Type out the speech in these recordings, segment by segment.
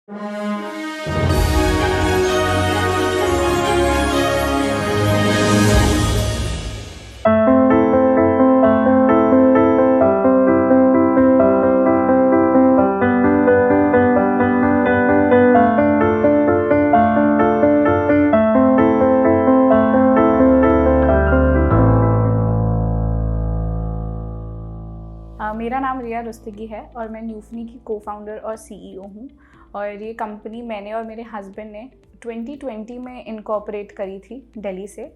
मेरा नाम रिया रुस्तगी है और मैं न्यूफनी की को-फाउंडर और सीईओ हूँ। और ये कंपनी मैंने और मेरे हस्बैंड ने 2020 में इनकॉर्पोरेट करी थी दिल्ली से,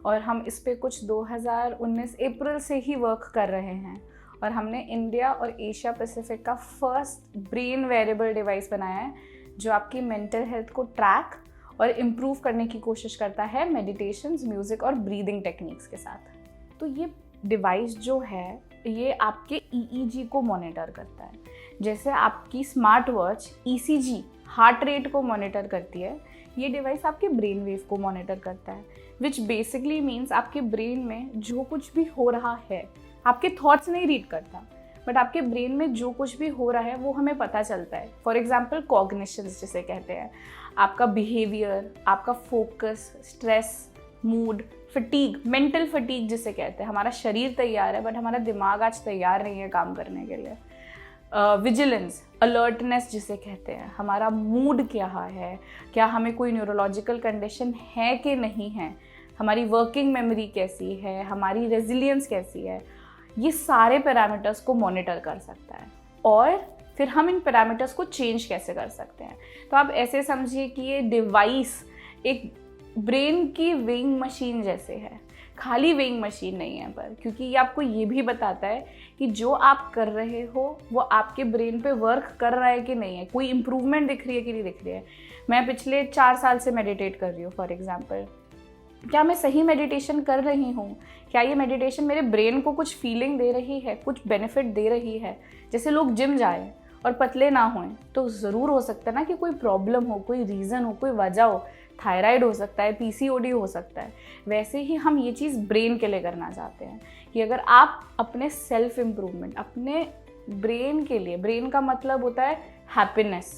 और हम इस पे कुछ 2019 अप्रैल से ही वर्क कर रहे हैं। और हमने इंडिया और एशिया पैसिफिक का फर्स्ट ब्रेन वेरेबल डिवाइस बनाया है जो आपकी मेंटल हेल्थ को ट्रैक और इम्प्रूव करने की कोशिश करता है मेडिटेशंस, म्यूज़िक और ब्रीदिंग टेक्निक्स के साथ। तो ये डिवाइस जो है ये आपके ईईजी को मॉनिटर करता है। जैसे आपकी smart watch ECG heart rate को मॉनिटर करती है, ये डिवाइस आपके ब्रेन वेव को मॉनिटर करता है, विच बेसिकली मीन्स आपके ब्रेन में जो कुछ भी हो रहा है, आपके थॉट्स नहीं रीड करता, बट आपके ब्रेन में जो कुछ भी हो रहा है वो हमें पता चलता है। फॉर एग्जाम्पल कॉग्निशंस जिसे कहते हैं, आपका बिहेवियर, आपका focus, stress, mood, fatigue, mental fatigue जिसे कहते हैं। हमारा शरीर तैयार है बट हमारा दिमाग आज तैयार नहीं है काम करने के लिए। विजिलेंस, अलर्टनेस जिसे कहते हैं, हमारा मूड क्या है, क्या हमें कोई न्यूरोलॉजिकल कंडीशन है कि नहीं है, हमारी वर्किंग मेमोरी कैसी है, हमारी रेजिलियंस कैसी है, ये सारे पैरामीटर्स को मॉनिटर कर सकता है। और फिर हम इन पैरामीटर्स को चेंज कैसे कर सकते हैं। तो आप ऐसे समझिए कि ये डिवाइस एक ब्रेन की वेइंग मशीन जैसे है, खाली वेइंग मशीन नहीं है पर, क्योंकि ये आपको ये भी बताता है कि जो आप कर रहे हो वो आपके ब्रेन पे वर्क कर रहा है कि नहीं है, कोई इम्प्रूवमेंट दिख रही है कि नहीं दिख रही है। मैं पिछले 4 साल से मेडिटेट कर रही हूँ फॉर एग्जांपल, क्या मैं सही मेडिटेशन कर रही हूँ, क्या ये मेडिटेशन मेरे ब्रेन को कुछ फीलिंग दे रही है, कुछ बेनिफिट दे रही है। जैसे लोग जिम जाए और पतले ना हों तो ज़रूर हो सकता है ना कि कोई प्रॉब्लम हो, कोई रीज़न हो, कोई वजह हो, थायराइड हो सकता है, पीसीओडी हो सकता है। वैसे ही हम ये चीज़ ब्रेन के लिए करना चाहते हैं कि अगर आप अपने सेल्फ इम्प्रूवमेंट, अपने ब्रेन के लिए, ब्रेन का मतलब होता है हैप्पीनेस,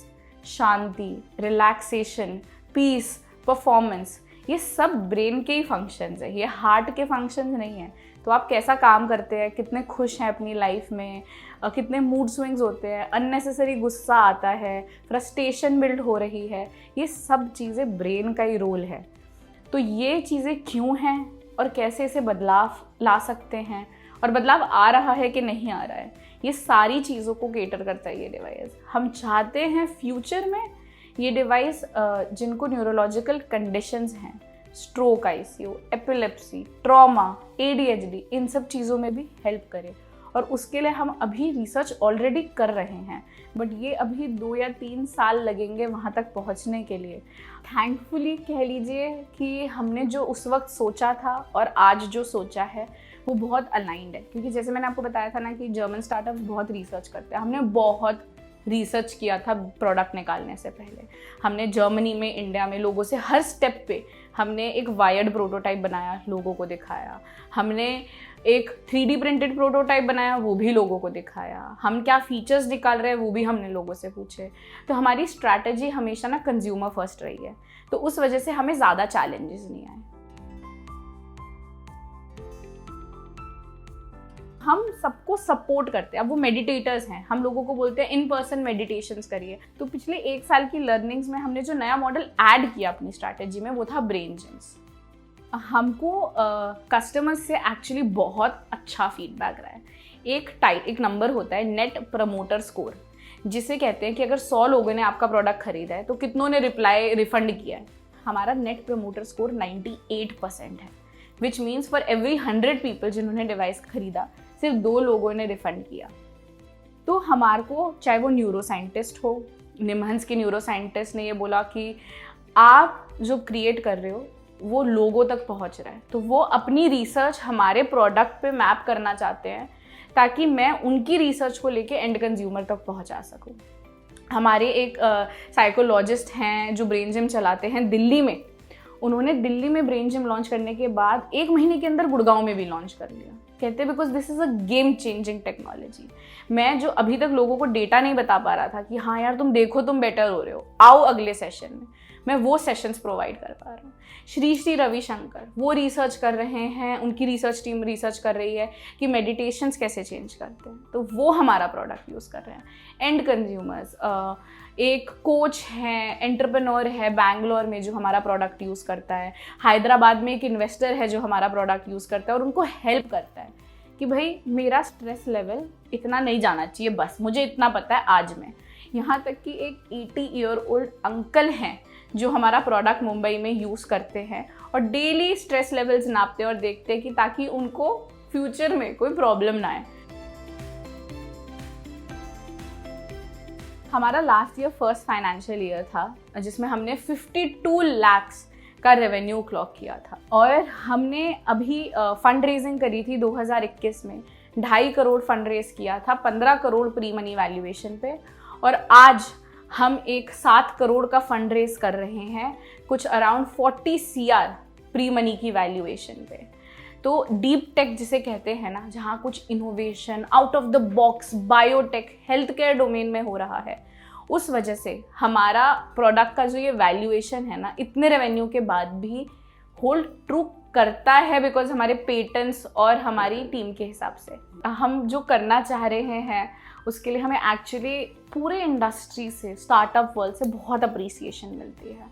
शांति, रिलैक्सेशन, पीस, परफॉर्मेंस, ये सब ब्रेन के ही फंक्शंस है, ये हार्ट के फंक्शंस नहीं है। तो आप कैसा काम करते हैं, कितने खुश हैं अपनी लाइफ में, कितने मूड स्विंग्स होते हैं, अननेसेसरी गुस्सा आता है, फ्रस्ट्रेशन बिल्ड हो रही है, ये सब चीज़ें ब्रेन का ही रोल है। तो ये चीज़ें क्यों हैं और कैसे इसे बदलाव ला सकते हैं और बदलाव आ रहा है कि नहीं आ रहा है, ये सारी चीज़ों को केटर करता है ये डिवाइस। हम चाहते हैं फ्यूचर में ये डिवाइस जिनको न्यूरोलॉजिकल कंडीशंस हैं, stroke ICU, epilepsy, trauma, ADHD, इन सब चीज़ों में भी हेल्प करे। और उसके लिए हम अभी रिसर्च ऑलरेडी कर रहे हैं, बट ये अभी 2 या 3 साल लगेंगे वहाँ तक पहुँचने के लिए। थैंकफुली कह लीजिए कि हमने जो उस वक्त सोचा था और आज जो सोचा है वो बहुत अलाइंड है, क्योंकि जैसे मैंने आपको बताया था ना कि जर्मन स्टार्टअप्स बहुत रिसर्च करते हैं। हमने बहुत रिसर्च किया था प्रोडक्ट निकालने से पहले। हमने जर्मनी में, इंडिया में लोगों से हर स्टेप पे हमने एक वायर्ड प्रोटोटाइप बनाया, लोगों को दिखाया। हमने एक 3D प्रिंटेड प्रोटोटाइप बनाया, वो भी लोगों को दिखाया। हम क्या फीचर्स निकाल रहे हैं वो भी हमने लोगों से पूछे। तो हमारी स्ट्रैटेजी हमेशा ना कंज्यूमर फर्स्ट रही है, तो उस वजह से हमें ज़्यादा चैलेंजेस नहीं आए। हम सबको सपोर्ट करते हैं। अब वो मेडिटेटर्स हैं, हम लोगों को बोलते हैं इन पर्सन मेडिटेशंस करिए। तो पिछले 1 साल की लर्निंग्स में हमने जो नया मॉडल ऐड किया अपनी स्ट्रैटेजी में वो था ब्रेन जिम्स। हमको कस्टमर्स से एक्चुअली बहुत अच्छा फीडबैक रहा है। एक नंबर होता है नेट प्रमोटर स्कोर, जिसे कहते हैं कि अगर 100 लोगों ने आपका प्रोडक्ट खरीदा है तो कितनों ने रिफंड किया है। हमारा नेट प्रमोटर स्कोर 98% है, which means for every 100 people जिन्होंने डिवाइस खरीदा सिर्फ 2 लोगों ने रिफंड किया। तो हमारे को, चाहे वो न्यूरो साइंटिस्ट हो, निमहंस के न्यूरो साइंटिस्ट ने ये बोला कि आप जो क्रिएट कर रहे हो वो लोगों तक पहुंच रहा है, तो वो अपनी रिसर्च हमारे प्रोडक्ट पे मैप करना चाहते हैं ताकि मैं उनकी रिसर्च को लेके एंड कंज्यूमर तक पहुंचा सकूं। हमारे एक साइकोलॉजिस्ट हैं जो ब्रेन जिम चलाते हैं दिल्ली में। उन्होंने दिल्ली में ब्रेन जिम लॉन्च करने के बाद 1 महीने के अंदर गुड़गांव में भी लॉन्च कर लिया। कहते हैं because this is a game changing technology. मैं जो अभी तक लोगों को डेटा नहीं बता पा रहा था कि हाँ यार तुम देखो तुम बेटर हो रहे हो, आओ अगले सेशन में, मैं वो सेशंस प्रोवाइड कर पा रहा हूँ। श्री रविशंकर वो रिसर्च कर रहे हैं, उनकी रिसर्च टीम रिसर्च कर रही है कि मेडिटेशंस कैसे चेंज करते हैं, तो वो हमारा प्रोडक्ट यूज़ कर रहे हैं। एंड कंज्यूमर्स, एक कोच है, एंटरप्रेन्योर है बैंगलोर में जो हमारा प्रोडक्ट यूज़ करता है, हैदराबाद में एक इन्वेस्टर है जो हमारा प्रोडक्ट यूज़ करता है और उनको हेल्प करता है कि भाई मेरा स्ट्रेस लेवल इतना नहीं जाना चाहिए, बस मुझे इतना पता है आज में। यहाँ तक कि एक 80 ईयर ओल्ड अंकल हैं जो हमारा प्रोडक्ट मुंबई में यूज़ करते हैं और डेली स्ट्रेस लेवल्स नापते हैं और देखते हैं कि ताकि उनको फ्यूचर में कोई प्रॉब्लम ना आए। हमारा last year first financial year था जिसमें हमने 52 लाख का रेवेन्यू क्लॉक किया था और हमने अभी फंड रेजिंग करी थी 2021 में, 2.5 करोड़ फंड रेज किया था, 15 करोड़ प्री मनी वैल्यूएशन पे, और आज हम एक 7 करोड़ का फंड रेज कर रहे हैं कुछ अराउंड 40 CR प्री मनी की वैल्यूएशन पे। तो डीप टेक जिसे कहते हैं ना, जहाँ कुछ innovation out of the box biotech health care domain में हो रहा है, उस वजह से हमारा प्रोडक्ट का जो ये वैल्यूएशन है ना, इतने रेवेन्यू के बाद भी होल्ड ट्रू करता है बिकॉज हमारे पेटेंट्स और हमारी टीम के हिसाब से। हम जो करना चाह रहे हैं उसके लिए हमें एक्चुअली पूरे इंडस्ट्री से, स्टार्टअप वर्ल्ड से बहुत अप्रिसिएशन मिलती है।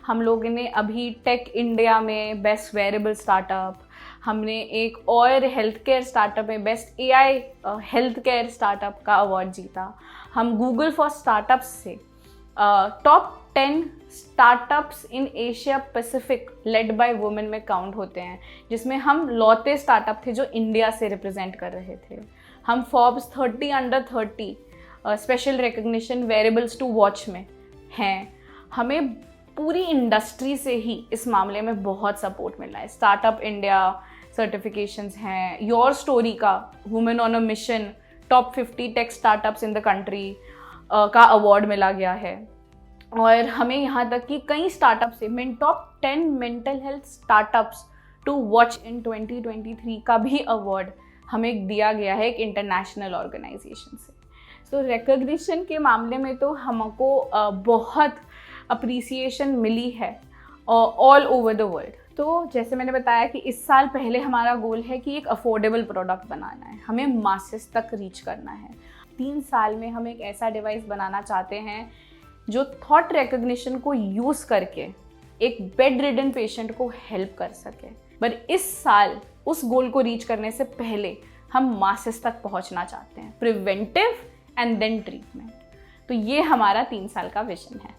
हम लोगों ने अभी टेक इंडिया में बेस्ट वेरेबल स्टार्टअप, हमने एक और हेल्थ केयर स्टार्टअप में best AI health care startup का अवार्ड जीता। हम गूगल फॉर स्टार्टअप्स से top 10 startups in Asia Pacific led by women में काउंट होते हैं, जिसमें हम लौते स्टार्टअप थे जो इंडिया से रिप्रेजेंट कर रहे थे। हम Forbes 30 under 30 special recognition wearables to watch में हैं। हमें पूरी इंडस्ट्री से ही इस मामले में बहुत सपोर्ट मिला है। स्टार्टअप इंडिया सर्टिफिकेशंस हैं, योर स्टोरी का women on a mission top 50 tech startups in the country का अवार्ड मिला गया है। और हमें यहाँ तक कि कई स्टार्टअप से top 10 mental health startups to watch in 2023 का भी अवार्ड हमें दिया गया है एक इंटरनेशनल ऑर्गेनाइजेशन से। तो रिकग्निशन के मामले में तो हमको बहुत अप्रिसिएशन मिली है ऑल ओवर द वर्ल्ड। तो जैसे मैंने बताया कि इस साल पहले हमारा गोल है कि एक अफोर्डेबल प्रोडक्ट बनाना है, हमें मासेस तक रीच करना है। 3 साल में हम एक ऐसा डिवाइस बनाना चाहते हैं जो थॉट रिकग्निशन को यूज़ करके एक बेड रिडन पेशेंट को हेल्प कर सके। पर इस साल उस गोल को रीच करने से पहले हम मासेस तक पहुंचना चाहते हैं, प्रिवेंटिव एंड देन ट्रीटमेंट। तो ये हमारा 3 साल का विजन है।